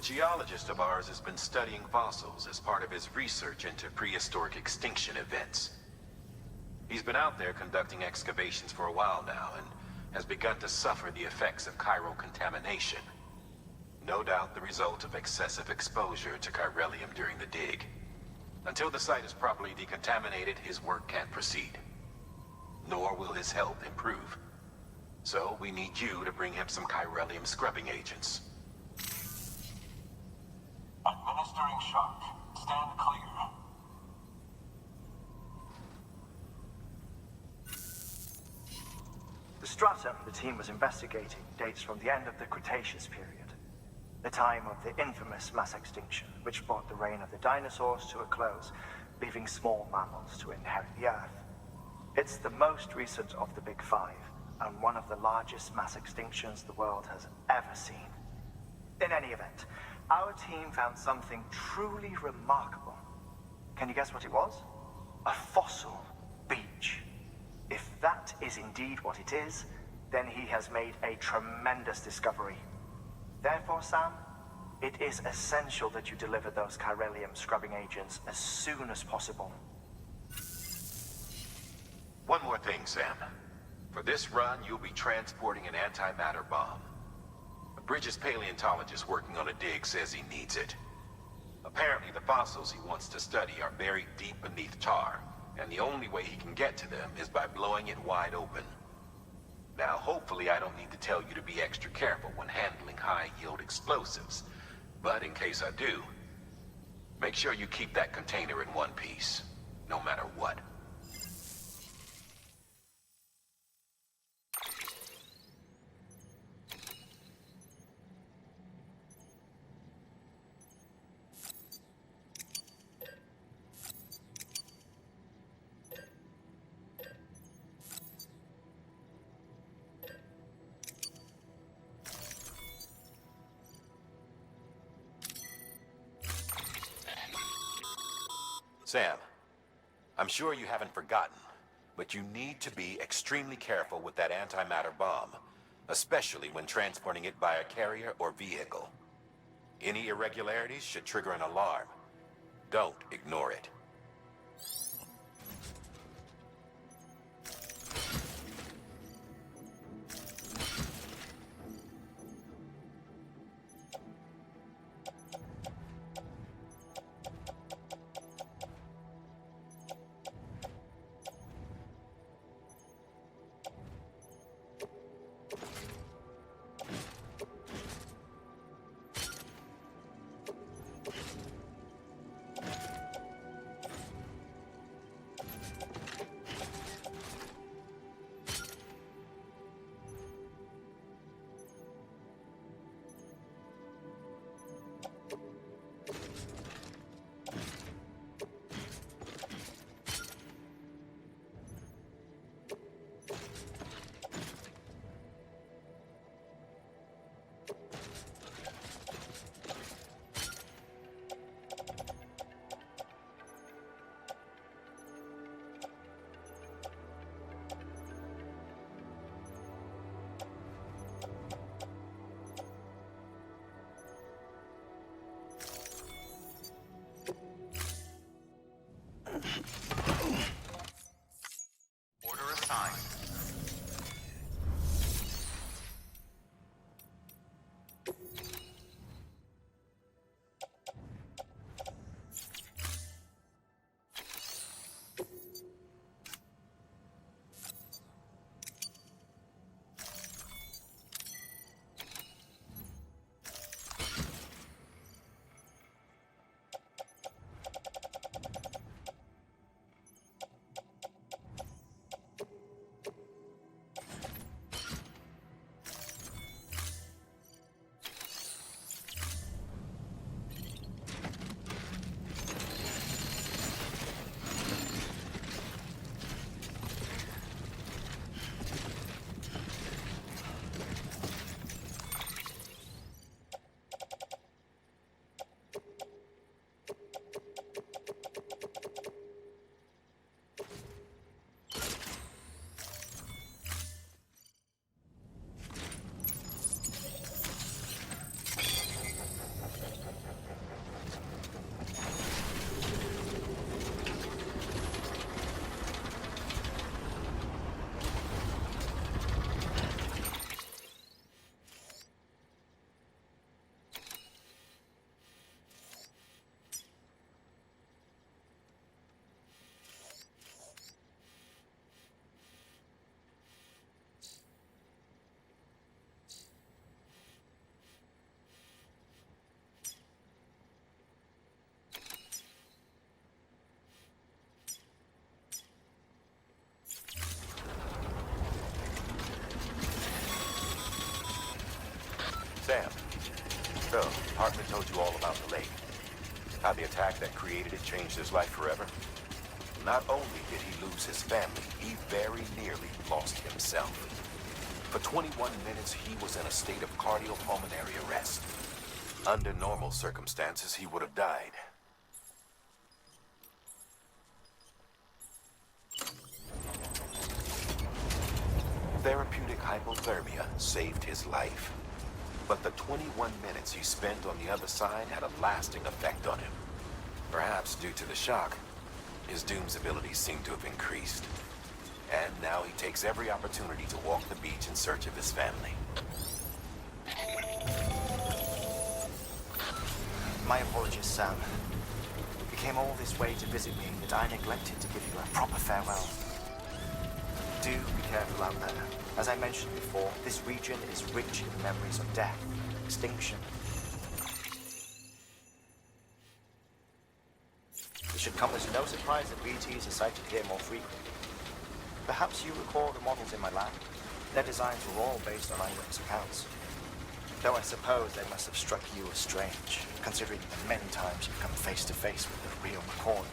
geologist of ours has been studying fossils as part of his research into prehistoric extinction events. He's been out there conducting excavations for a while now and has begun to suffer the effects of chiral contamination. No doubt the result of excessive exposure to chiralium during the dig. Until the site is properly decontaminated, his work can't proceed. Nor will his health improve. So we need you to bring him some chiralium scrubbing agents. Administering shock. Stand clear. The stratum the team was investigating dates from the end of the Cretaceous period, the time of the infamous mass extinction, which brought the reign of the dinosaurs to a close, leaving small mammals to inherit the Earth. It's the most recent of the Big Five, and one of the largest mass extinctions the world has ever seen. In any event, our team found something truly remarkable. Can you guess what it was? A fossil beach. If that is indeed what it is, then he has made a tremendous discovery. Therefore, Sam, it is essential that you deliver those chiralium scrubbing agents as soon as possible. One more thing, Sam. For this run, you'll be transporting an antimatter bomb. A Bridges paleontologist working on a dig says he needs it. Apparently, the fossils he wants to study are buried deep beneath tar, and the only way he can get to them is by blowing it wide open. Now, hopefully I don't need to tell you to be extra careful when handling high-yield explosives, but in case I do, make sure you keep that container in one piece, no matter what. Sam, I'm sure you haven't forgotten, but you need to be extremely careful with that antimatter bomb, especially when transporting it by a carrier or vehicle. Any irregularities should trigger an alarm. Don't ignore it. Hartman told you all about the lake. How the attack that created it changed his life forever. Not only did he lose his family, he very nearly lost himself. For 21 minutes, he was in a state of cardiopulmonary arrest. Under normal circumstances, he would have died. Therapeutic hypothermia saved his life. But the 21 minutes he spent on the other side had a lasting effect on him. Perhaps due to the shock, his Doom's abilities seem to have increased. And now he takes every opportunity to walk the beach in search of his family. My apologies, Sam. You came all this way to visit me, but I neglected to give you a proper farewell. Do be careful out there. As I mentioned before, this region is rich in memories of death, extinction. It should come as no surprise that BTs are sighted here more frequently. Perhaps you recall the models in my lab? Their designs were all based on eyewitness accounts. Though I suppose they must have struck you as strange, considering the many times you've come face to face with the real McCoy.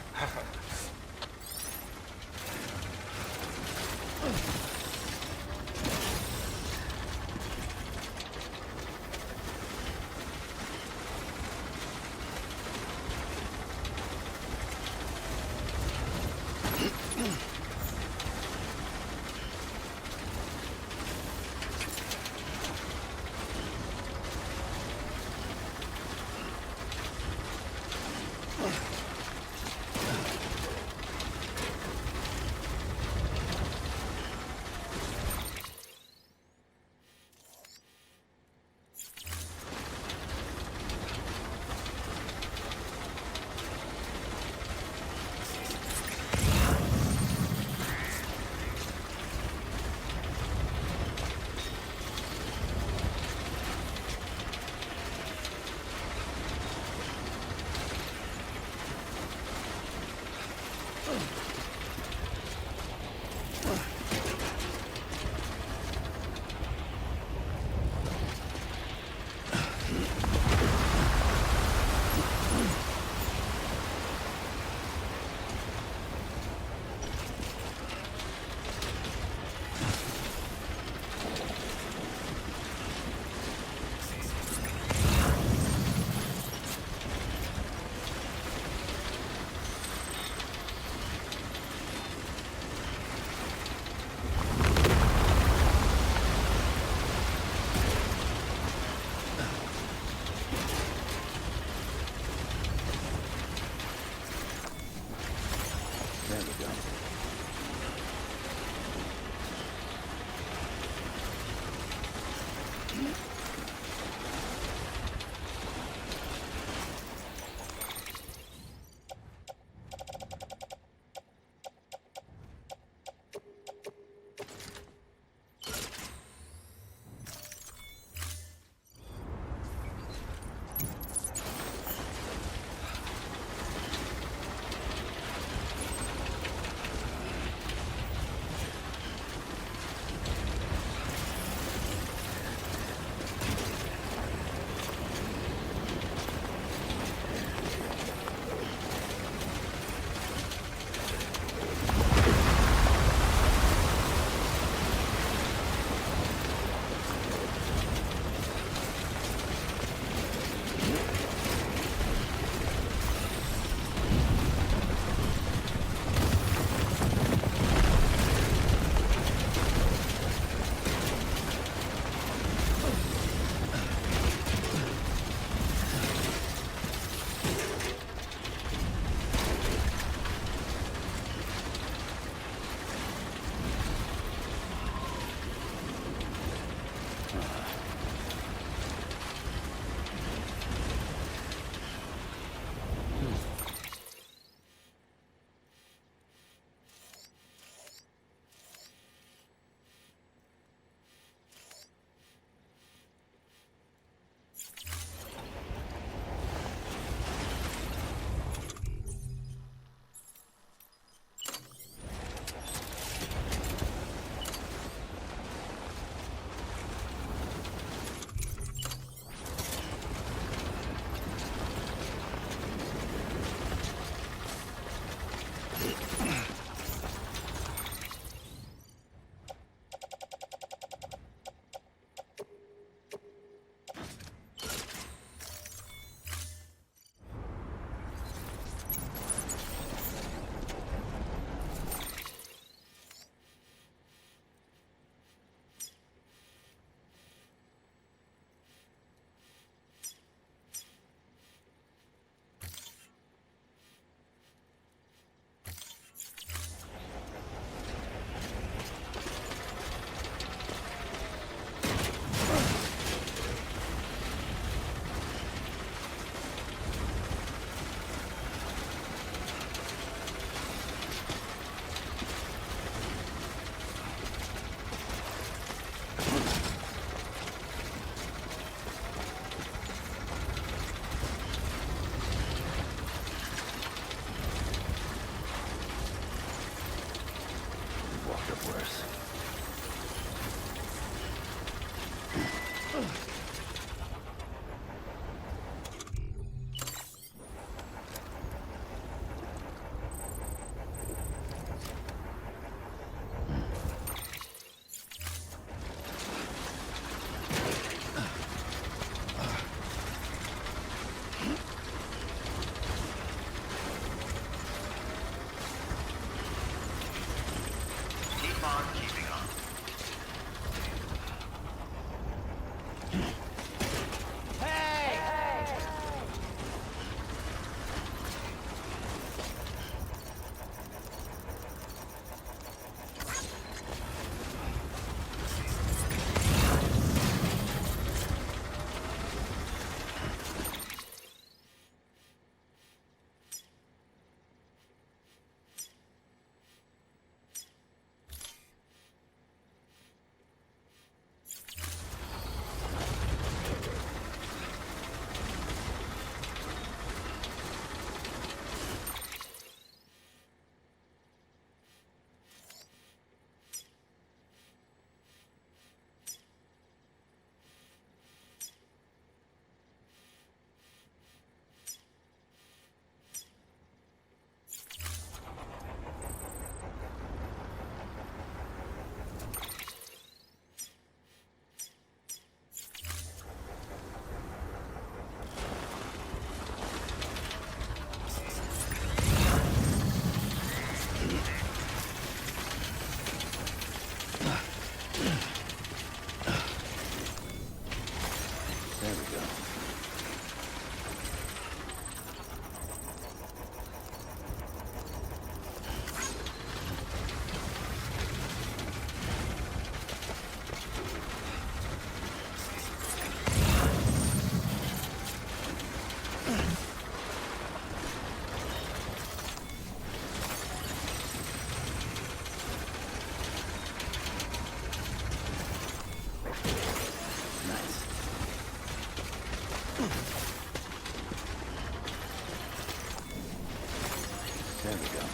There we go.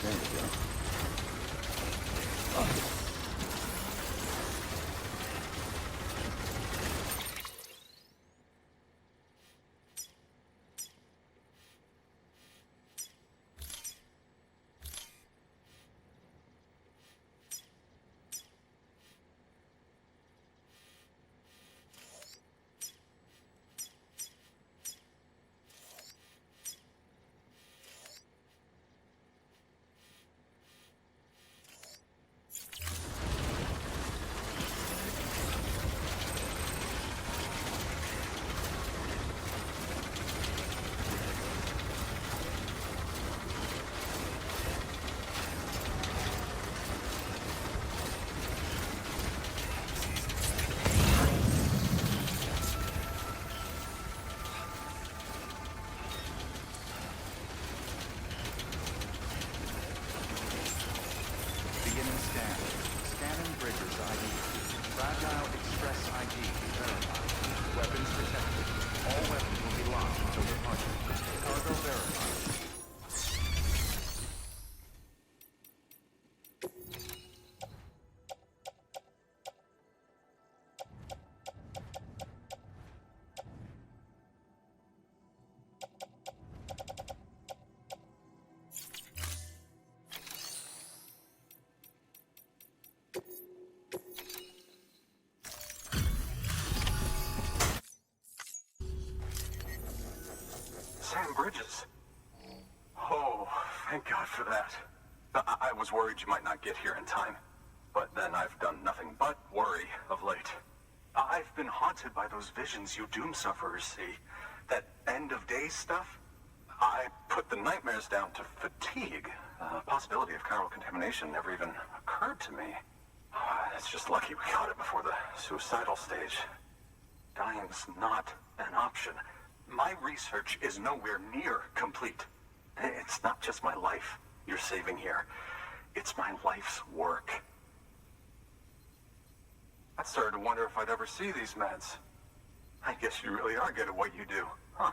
There we go. Sam Bridges. Oh, thank God for that. I was worried you might not get here in time. But then I've done nothing but worry of late. I've been haunted by those visions you doom sufferers see. That end of days stuff. I put the nightmares down to fatigue. The possibility of chiral contamination never even occurred to me. It's just lucky we got it before the suicidal stage. Dying's not an option. My research is nowhere near complete. It's not just my life you're saving here. It's my life's work. I started to wonder if I'd ever see these meds. I guess you really are good at what you do, huh?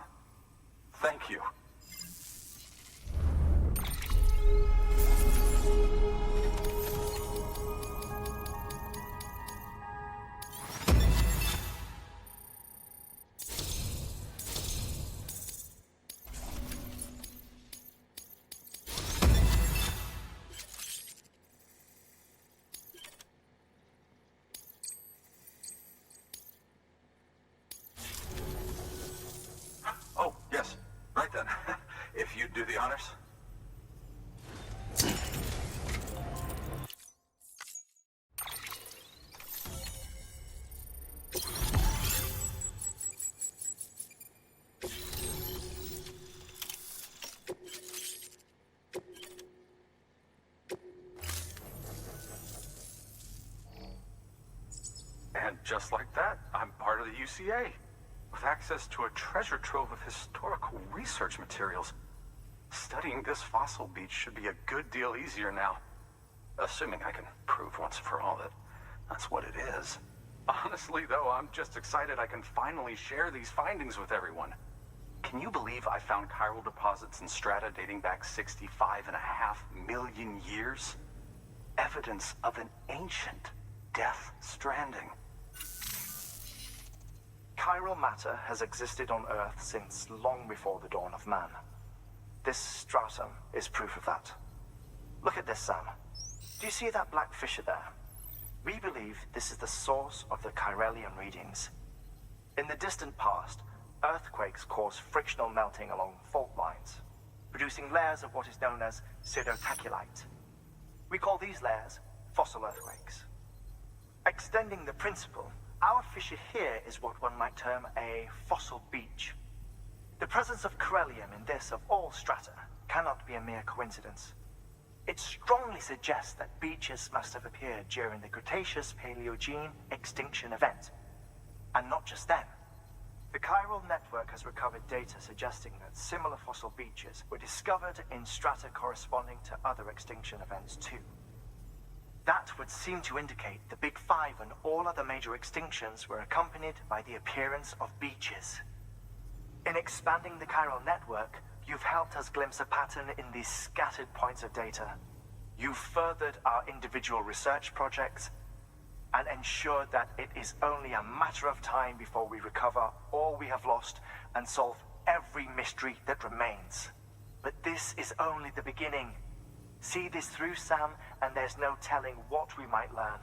Thank you. Oh, yes. Right then. If you'd do the honors. And just like that, I'm part of the UCA. With access to a treasure trove of historical research materials. Studying this fossil beach should be a good deal easier now. Assuming I can prove once for all that that's what it is. Honestly, though, I'm just excited I can finally share these findings with everyone. Can you believe I found chiral deposits in strata dating back 65.5 million years? Evidence of an ancient death stranding. Chiral matter has existed on Earth since long before the dawn of man. This stratum is proof of that. Look at this, Sam. Do you see that black fissure there? We believe this is the source of the Chiralian readings. In the distant past, earthquakes cause frictional melting along fault lines, producing layers of what is known as pseudotaculite. We call these layers fossil earthquakes. Extending the principle, our fissure here is what one might term a fossil beach. The presence of Corellium in this of all strata cannot be a mere coincidence. It strongly suggests that beaches must have appeared during the Cretaceous-Paleogene extinction event. And not just then. The chiral network has recovered data suggesting that similar fossil beaches were discovered in strata corresponding to other extinction events too. That would seem to indicate the Big Five and all other major extinctions were accompanied by the appearance of beaches. In expanding the chiral network, you've helped us glimpse a pattern in these scattered points of data. You've furthered our individual research projects and ensured that it is only a matter of time before we recover all we have lost and solve every mystery that remains. But this is only the beginning. See this through, Sam, and there's no telling what we might learn.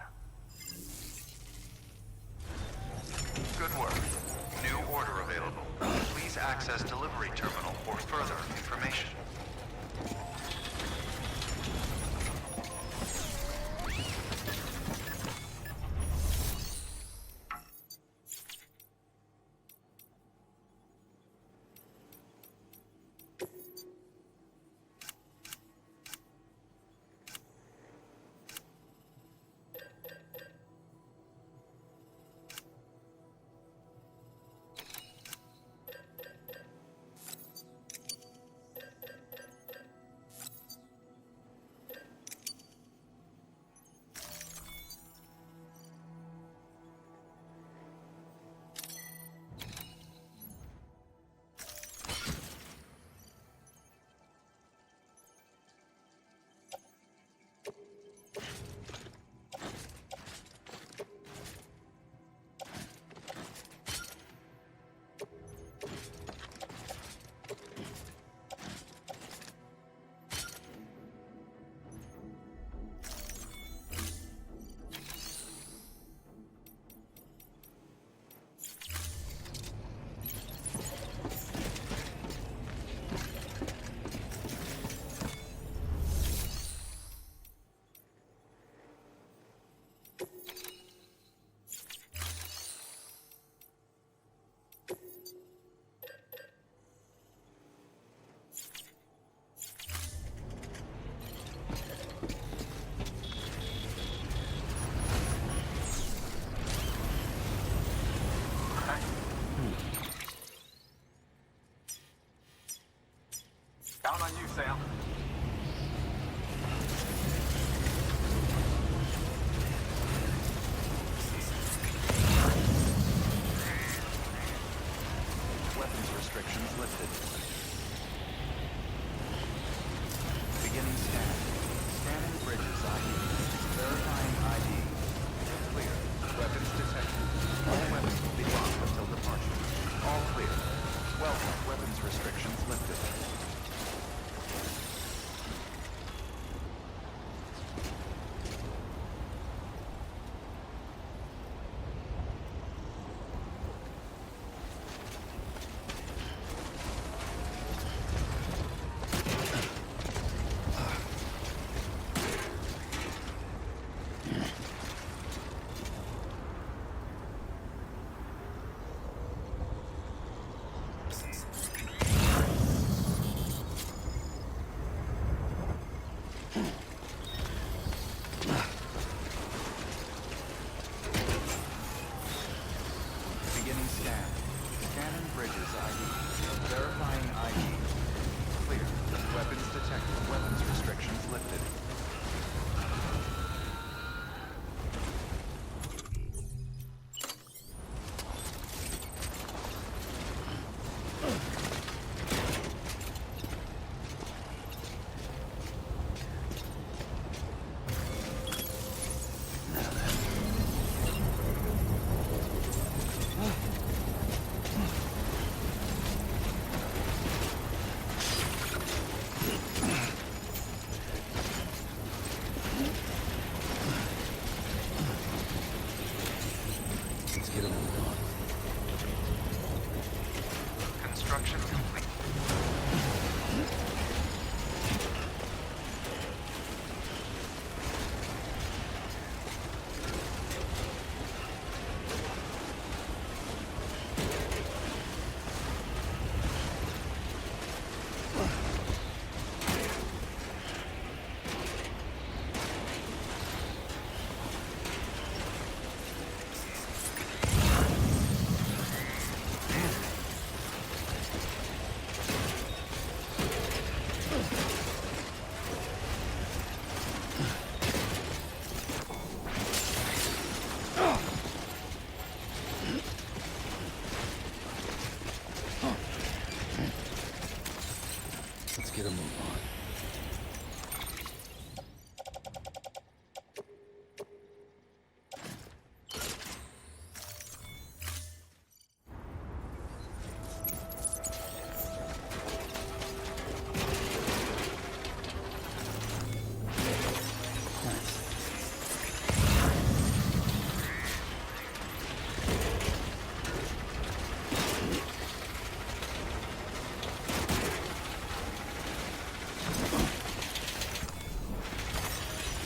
Good work. New order available. Please access delivery terminal for further information. Down on you, Sam. Weapons restrictions lifted. Beginning scan. Scanning bridges ID. Verifying ID. Clear. Weapons detected. All weapons will be locked until departure. All clear. Welcome. Weapons restrictions lifted. Beginning scan. Scanning bridges ID. Verifying ID. Clear. Weapons detected. Weapons restrictions lifted.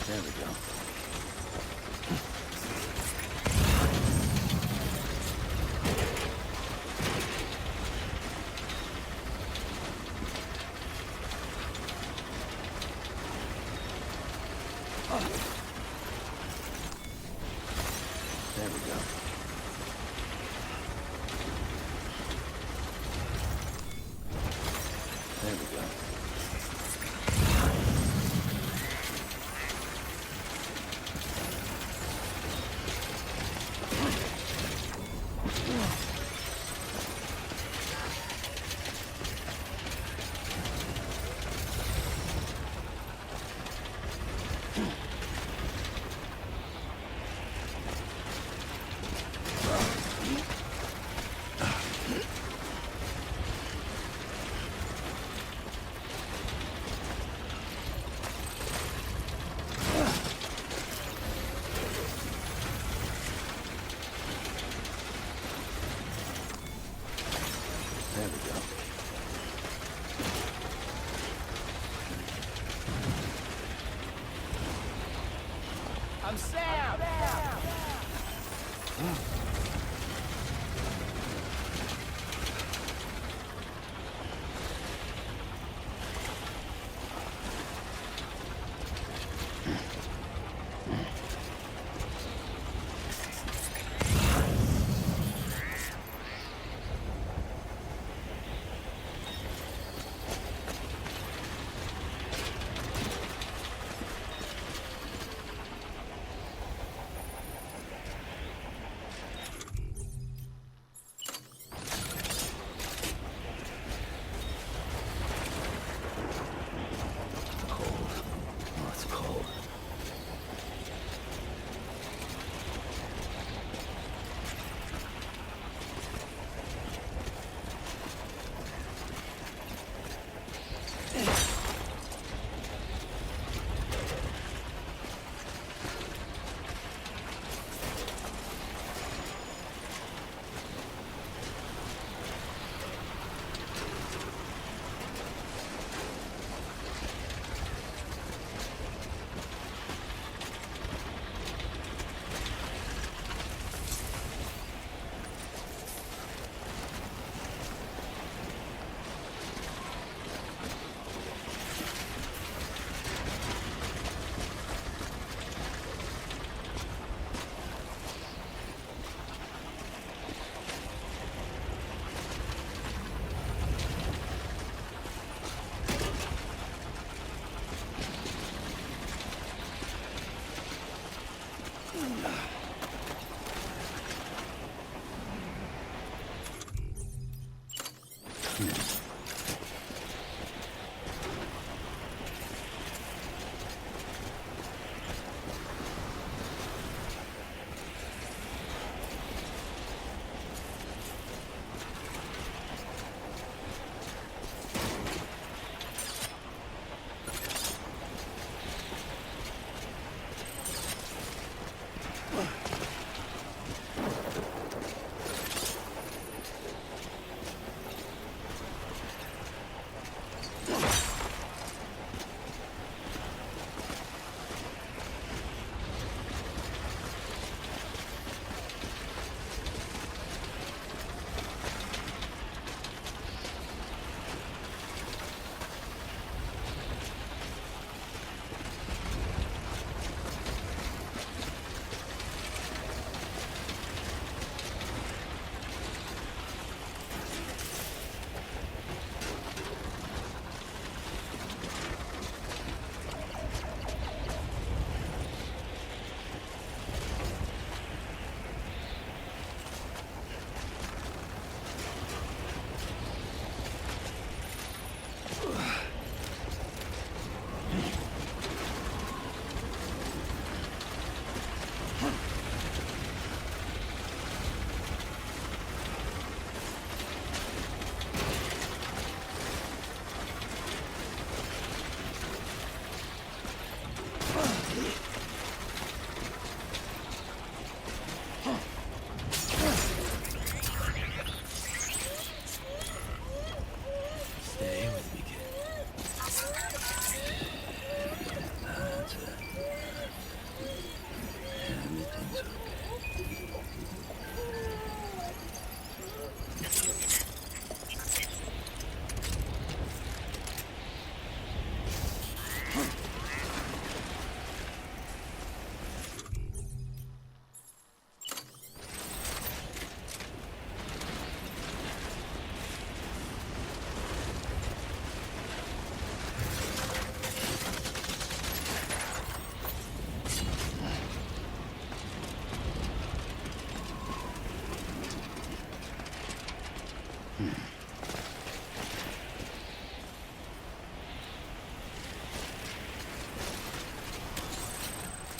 There we go. There we go. There we go. There we go. I'm Sam!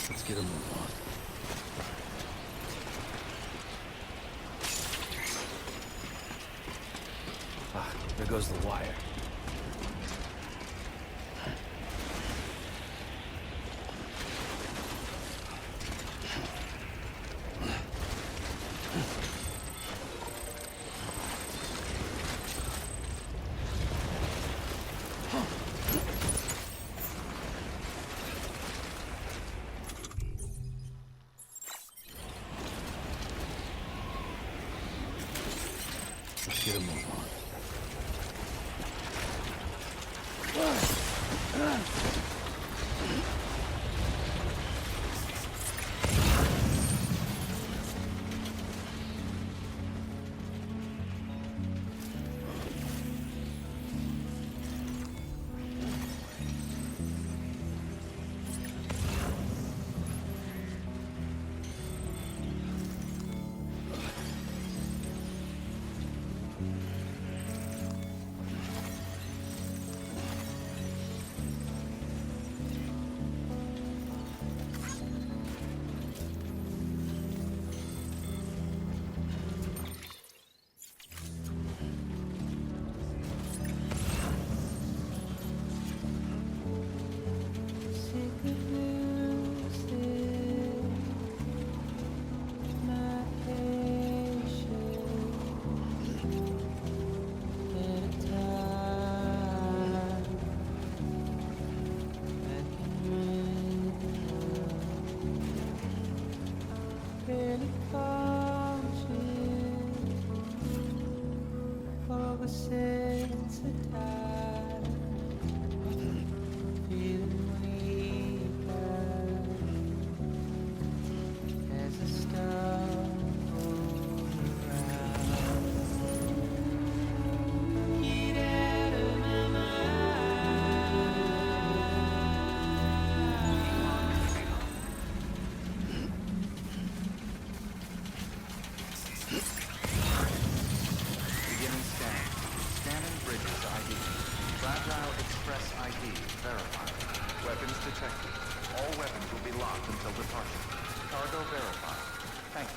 Let's get a move on. Ah, there goes the wire. Let's get a move on. Beginning scan. Scanning bridges ID. Fragile Express ID verified. Weapons detected. All weapons will be locked until departure. Cargo verified. Thank you.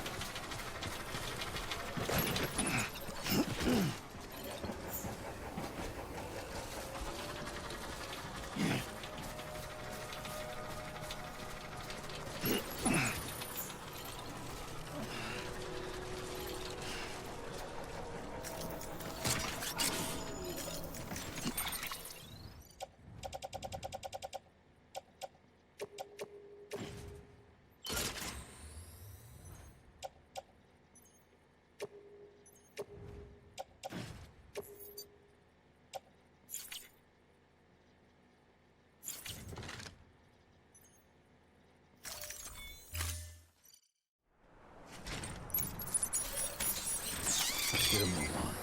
Let's get a move on.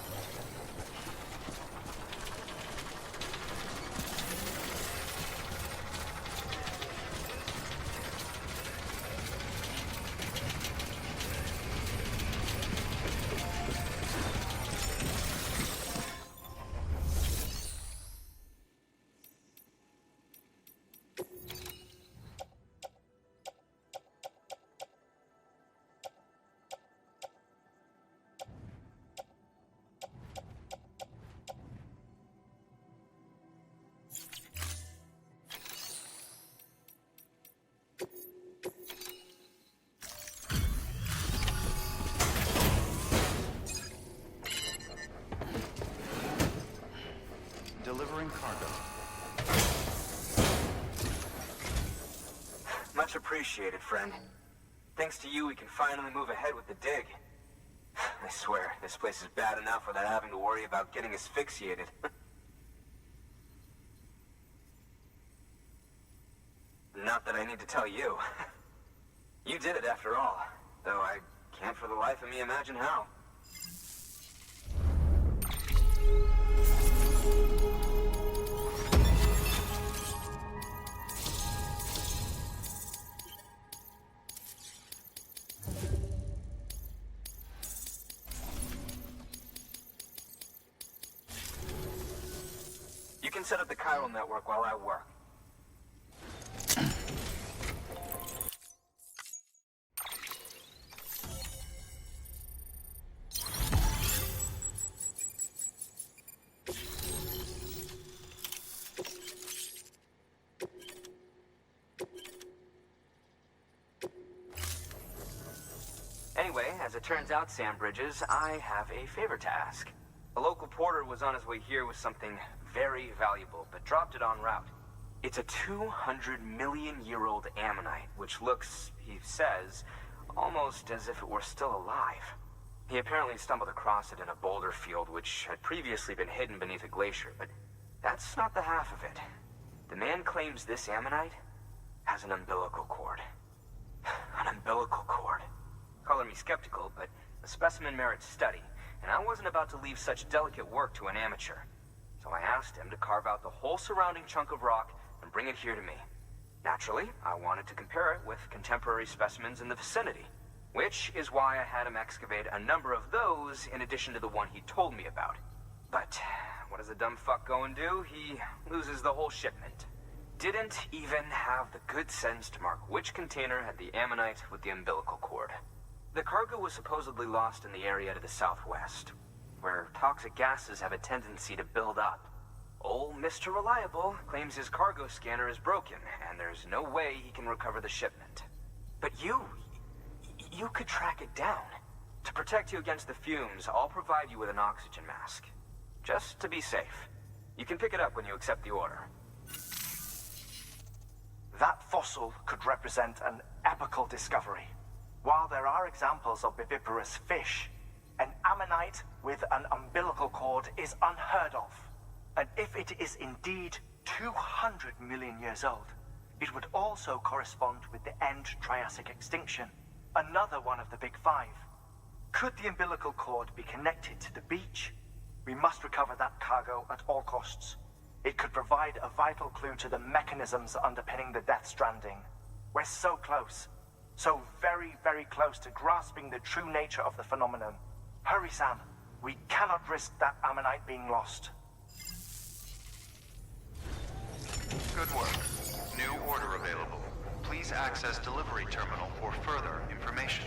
Delivering cargo. Much appreciated, friend. Thanks to you, we can finally move ahead with the dig. I swear, this place is bad enough without having to worry about getting asphyxiated. Not that I need to tell you. You did it after all, though I can't for the life of me imagine how. You can set up the chiral network while I work. As it turns out, Sam Bridges, I have a favor to ask. A local porter was on his way here with something very valuable, but dropped it en route. It's a 200-million-year-old ammonite, which looks, he says, almost as if it were still alive. He apparently stumbled across it in a boulder field which had previously been hidden beneath a glacier, but that's not the half of it. The man claims this ammonite has an umbilical cord. An umbilical cord. Color me skeptical, but the specimen merits study, and I wasn't about to leave such delicate work to an amateur. So I asked him to carve out the whole surrounding chunk of rock and bring it here to me. Naturally, I wanted to compare it with contemporary specimens in the vicinity, which is why I had him excavate a number of those in addition to the one he told me about. But what does the dumb fuck go and do? He loses the whole shipment. Didn't even have the good sense to mark which container had the ammonite with the umbilical cord. The cargo was supposedly lost in the area to the southwest, where toxic gases have a tendency to build up. Old Mr. Reliable claims his cargo scanner is broken, and there's no way he can recover the shipment. But you could track it down. To protect you against the fumes, I'll provide you with an oxygen mask. Just to be safe. You can pick it up when you accept the order. That fossil could represent an epochal discovery. While there are examples of viviparous fish, an ammonite with an umbilical cord is unheard of. And if it is indeed 200 million years old, it would also correspond with the end Triassic extinction, another one of the big five. Could the umbilical cord be connected to the beach? We must recover that cargo at all costs. It could provide a vital clue to the mechanisms underpinning the Death Stranding. We're so close. So very, very close to grasping the true nature of the phenomenon. Hurry, Sam. We cannot risk that ammonite being lost. Good work. New order available. Please access delivery terminal for further information.